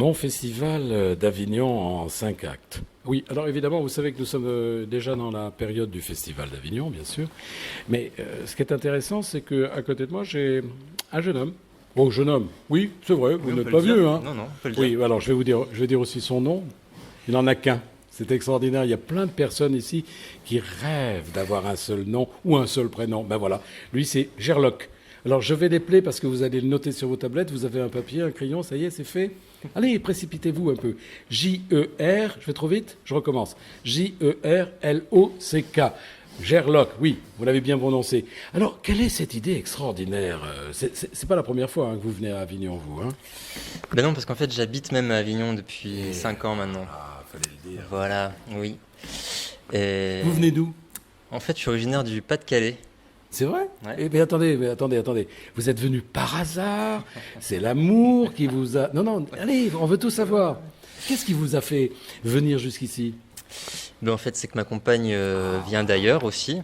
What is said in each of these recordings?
Mon festival d'Avignon en 5 actes. Oui, alors évidemment, vous savez que nous sommes déjà dans la période du festival d'Avignon, bien sûr. Mais ce qui est intéressant, c'est qu'à côté de moi, j'ai un jeune homme. Oh, jeune homme, oui, c'est vrai, vous Oui, on n'êtes peut pas le dire. vieux, hein. Non, non, on peut le Oui, dire. alors je vais dire aussi son nom. Il n'en a qu'un. C'est extraordinaire. Il y a plein de personnes ici qui rêvent d'avoir un seul nom ou un seul prénom. Ben voilà, lui c'est Gerloc. Alors je vais l'épeler parce que vous allez le noter sur vos tablettes. Vous avez un papier, un crayon, ça y est, c'est fait. Allez, précipitez-vous un peu. J-E-R, je vais trop vite, je recommence. J-E-R-L-O-C-K. Gerloc, oui, vous l'avez bien prononcé. Alors, quelle est cette idée extraordinaire? C'est pas la première fois que vous venez à Avignon, vous, hein? Ben non, parce qu'en fait, j'habite même à Avignon depuis 5 ans maintenant. Ah, fallait le dire. Voilà, oui. Et Vous venez d'où? en fait, je suis originaire du Pas-de-Calais. C'est vrai? Ouais. Eh bien, attendez. Vous êtes venu par hasard? C'est l'amour qui vous a... Non, non, allez, on veut tout savoir. Qu'est-ce qui vous a fait venir jusqu'ici? Ben, en fait, c'est que ma compagne vient d'ailleurs aussi.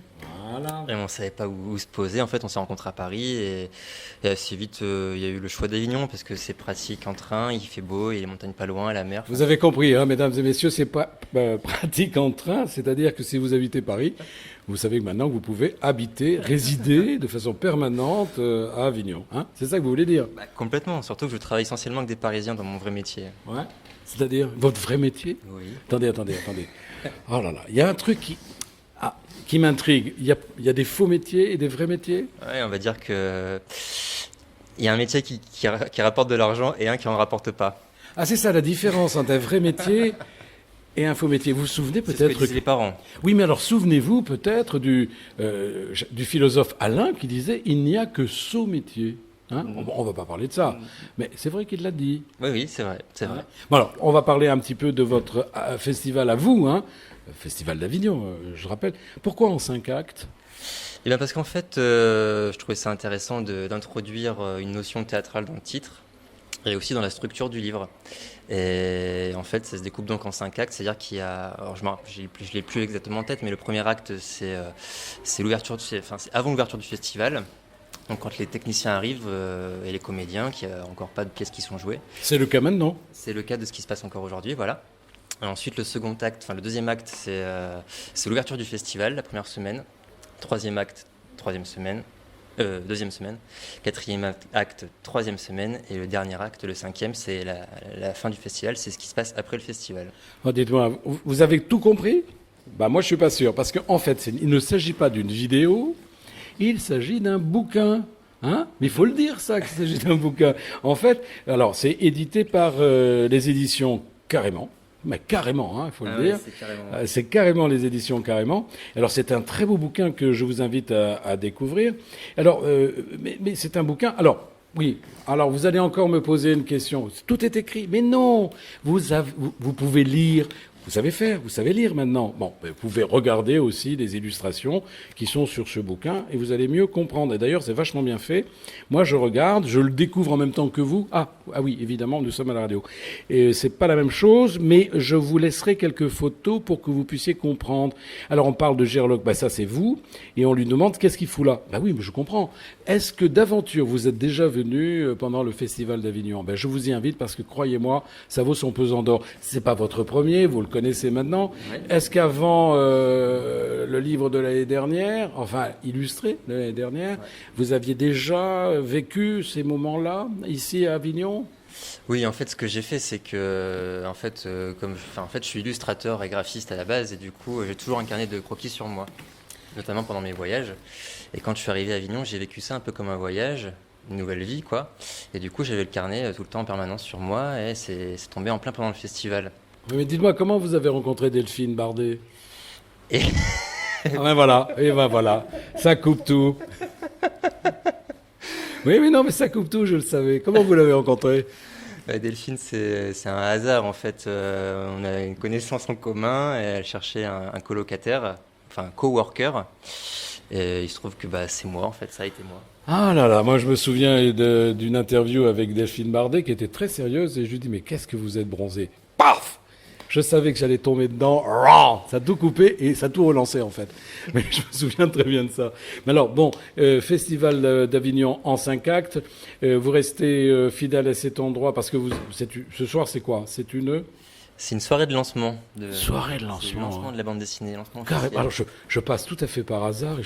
Voilà. Et on savait pas où se poser. En fait, on s'est rencontrés à Paris et assez vite, il y a eu le choix d'Avignon parce que c'est pratique en train, il fait beau, il y a les montagnes pas loin, la mer. Vous avez compris, hein, mesdames et messieurs, c'est pas pratique en train, c'est-à-dire que si vous habitez Paris, vous savez que maintenant vous pouvez habiter, résider de façon permanente à Avignon. Hein, c'est ça que vous voulez dire? Bah, complètement, surtout que je travaille essentiellement avec des Parisiens dans mon vrai métier. Ouais. C'est-à-dire votre vrai métier? Oui. Attendez. Oh là là, il y a un truc qui m'intrigue. Il y a des faux métiers et des vrais métiers? Ouais, on va dire que il y a un métier qui rapporte de l'argent et un qui en rapporte pas. Ah, c'est ça la différence entre un vrai métier et un faux métier. Vous vous souvenez C'est ce que peut-être disaient les parents. Oui, mais alors souvenez-vous peut-être du philosophe Alain qui disait « Il n'y a que sot métier ». Hein, on ne va pas parler de ça, mais c'est vrai qu'il l'a dit. Oui, oui, c'est vrai, c'est vrai. Bon alors, on va parler un petit peu de votre festival à vous, hein, Festival d'Avignon, je rappelle. Pourquoi en 5 actes? Et bien parce qu'en fait, je trouvais ça intéressant d'introduire une notion théâtrale dans le titre et aussi dans la structure du livre. Et en fait, ça se découpe donc en 5 actes, c'est-à-dire qu'il y a, alors je l'ai plus exactement en tête, mais le premier acte, c'est l'ouverture, enfin, c'est avant l'ouverture du festival. Donc quand les techniciens arrivent et les comédiens, qu'il n'y a encore pas de pièces qui sont jouées. C'est le cas maintenant. C'est le cas de ce qui se passe encore aujourd'hui, voilà. Et ensuite, le deuxième acte, c'est l'ouverture du festival, la première semaine. Troisième acte, deuxième semaine. Quatrième acte, troisième semaine. Et le dernier acte, le cinquième, c'est la fin du festival, c'est ce qui se passe après le festival. Oh, dites-moi, vous avez tout compris? Bah moi je suis pas sûr, parce qu'en fait, il ne s'agit pas d'une vidéo, il s'agit d'un bouquin. Hein? Mais il faut le dire ça, qu'il s'agit d'un bouquin. En fait, alors c'est édité par les éditions Carrément. Mais carrément, hein, il faut le dire. C'est carrément... C'est carrément les éditions Carrément. Alors c'est un très beau bouquin que je vous invite à découvrir. Alors, mais c'est un bouquin. Alors oui. Alors vous allez encore me poser une question. Tout est écrit. Mais non. Vous pouvez lire. Vous savez faire, vous savez lire maintenant. Bon, vous pouvez regarder aussi les illustrations qui sont sur ce bouquin et vous allez mieux comprendre. Et d'ailleurs, c'est vachement bien fait. Moi, je regarde, je le découvre en même temps que vous. Ah oui, évidemment, nous sommes à la radio. Et c'est pas la même chose, mais je vous laisserai quelques photos pour que vous puissiez comprendre. Alors, on parle de Gerloc, ça c'est vous, et on lui demande qu'est-ce qu'il fout là. Oui, mais je comprends. Est-ce que d'aventure vous êtes déjà venu pendant le Festival d'Avignon? Je vous y invite parce que croyez-moi, ça vaut son pesant d'or. C'est pas votre premier, vous le connaissez maintenant. Oui. Est-ce qu'avant le livre de l'année dernière, enfin illustré de l'année dernière, vous aviez déjà vécu ces moments-là ici à Avignon? Oui, en fait, ce que j'ai fait, c'est que, je suis illustrateur et graphiste à la base, et du coup, j'ai toujours un carnet de croquis sur moi, notamment pendant mes voyages. Et quand je suis arrivé à Avignon, j'ai vécu ça un peu comme un voyage, une nouvelle vie, quoi. Et du coup, j'avais le carnet tout le temps en permanence sur moi, et c'est tombé en plein pendant le festival. Oui, mais dites-moi, comment vous avez rencontré Delphine Bardet? Et voilà, ça coupe tout. Oui, mais non, mais ça coupe tout, je le savais. Comment vous l'avez rencontré? Delphine, c'est un hasard, en fait. On a une connaissance en commun, et elle cherchait un colocataire, enfin un coworker. Et il se trouve que c'est moi, en fait, ça a été moi. Ah là là, moi je me souviens d'une interview avec Delphine Bardet qui était très sérieuse et je lui dis mais qu'est-ce que vous êtes bronzé? Paf! je savais que j'allais tomber dedans. Rah, ça a tout coupé et ça a tout relancé en fait. Mais je me souviens très bien de ça. Mais alors, bon, Festival d'Avignon en 5 actes. Vous restez fidèle à cet endroit parce que ce soir, c'est quoi? C'est une soirée de lancement. Soirée de C'est le lancement. lancement de la bande dessinée. Lancement Carrément. officiel. Alors je passe tout à fait par hasard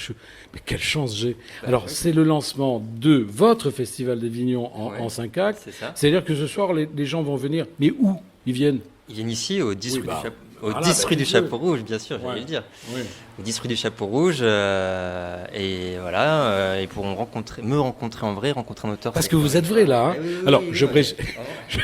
mais quelle chance j'ai. Alors c'est le lancement de votre Festival d'Avignon en 5 actes. C'est ça. C'est-à-dire que ce soir les gens vont venir. Mais où ils viennent? Ils viennent ici au 10 Oui, rue bah, du Chapeau. voilà, 10 rue du dites-le. Chapeau Rouge, bien sûr, j'allais Ouais. le dire. Oui. Au 10 rue du Chapeau Rouge, et voilà, ils pourront me rencontrer en vrai, rencontrer un auteur. Parce que vous êtes vrai là. Hein. Oui, oui, oui, Alors oui, je, oui. pré-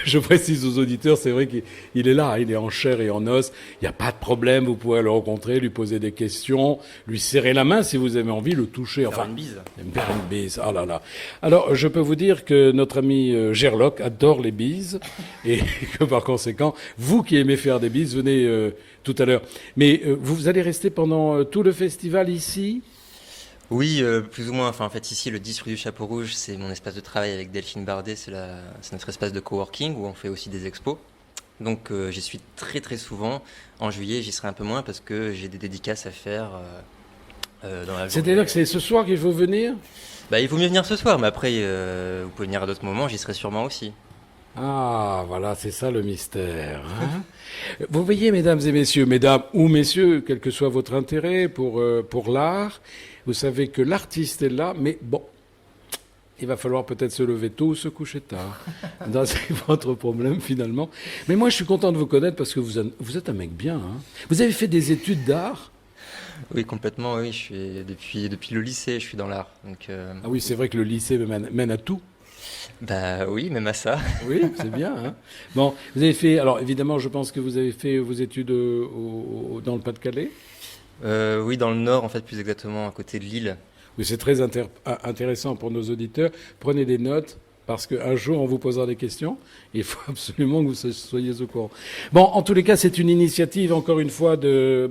je précise aux auditeurs, c'est vrai qu'il est là, hein, il est en chair et en os. Il n'y a pas de problème, vous pouvez le rencontrer, lui poser des questions, lui serrer la main si vous avez envie, le toucher. Faire Enfin, une bise. me faire une bise. Ah là là. Alors, je peux vous dire que notre ami Gerlock adore les bises et que par conséquent, vous qui aimez faire des bises, venez tout à l'heure. Mais vous allez rester pendant tout le festival ici? Oui, plus ou moins. Enfin, en fait, ici, le 10 rue du Chapeau Rouge, c'est mon espace de travail avec Delphine Bardet. C'est notre espace de coworking où on fait aussi des expos. Donc, j'y suis très très souvent. En juillet, j'y serai un peu moins parce que j'ai des dédicaces à faire dans la journée. C'est-à-dire que c'est ce soir qu'il faut venir? Bah, il vaut mieux venir ce soir, mais après, vous pouvez venir à d'autres moments, j'y serai sûrement aussi. Ah, voilà, c'est ça le mystère. Hein. Vous voyez, mesdames et messieurs, mesdames ou messieurs, quel que soit votre intérêt pour l'art, vous savez que l'artiste est là, mais bon, il va falloir peut-être se lever tôt ou se coucher tard. C'est votre problème finalement. Mais moi, je suis content de vous connaître parce que vous êtes un mec bien. Hein. Vous avez fait des études d'art? Oui, complètement, oui. Depuis le lycée, je suis dans l'art. Donc, Ah oui, c'est vrai que le lycée mène à tout. bah oui, même à ça. Oui, c'est bien. Hein. Bon, vous avez fait. Alors évidemment, je pense que vous avez fait vos études dans le Pas-de-Calais. Oui, dans le nord, en fait, plus exactement, à côté de Lille. Oui, c'est très intéressant pour nos auditeurs. Prenez des notes parce qu'un jour, on vous posera des questions. Il faut absolument que vous soyez au courant. Bon, en tous les cas, c'est une initiative, encore une fois, de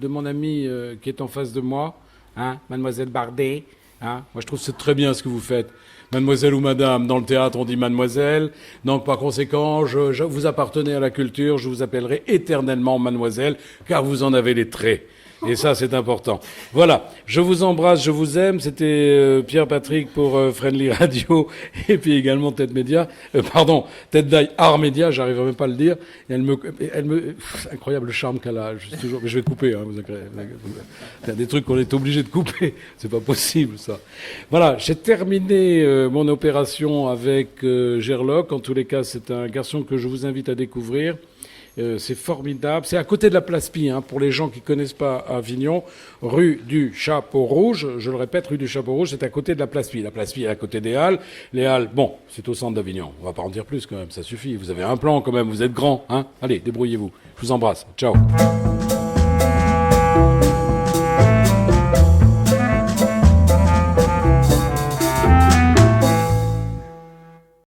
mon ami qui est en face de moi, hein, Mademoiselle Bardet. Hein. Moi, je trouve que c'est très bien ce que vous faites. Mademoiselle ou madame, dans le théâtre, on dit mademoiselle. Donc, par conséquent, vous appartenez à la culture, je vous appellerai éternellement mademoiselle, car vous en avez les traits. Et ça, c'est important. Voilà, je vous embrasse, je vous aime. C'était Pierre-Patrick pour Friendly Radio et puis également Tête Média. Tête d'Aille Art Média, j'arriverai même pas à le dire. Et c'est incroyable le charme qu'elle a. Mais je vais couper, hein, il y a des trucs qu'on est obligé de couper. C'est pas possible, ça. Voilà, j'ai terminé mon opération avec Gerlock. En tous les cas, c'est un garçon que je vous invite à découvrir. C'est formidable. C'est à côté de la Place Pie, hein, pour les gens qui ne connaissent pas Avignon. Rue du Chapeau Rouge, je le répète, rue du Chapeau Rouge, c'est à côté de la Place Pie. La Place Pie est à côté des Halles. Les Halles, bon, c'est au centre d'Avignon. On va pas en dire plus quand même, ça suffit. Vous avez un plan quand même, vous êtes grand. Hein. Allez, débrouillez-vous. Je vous embrasse. Ciao.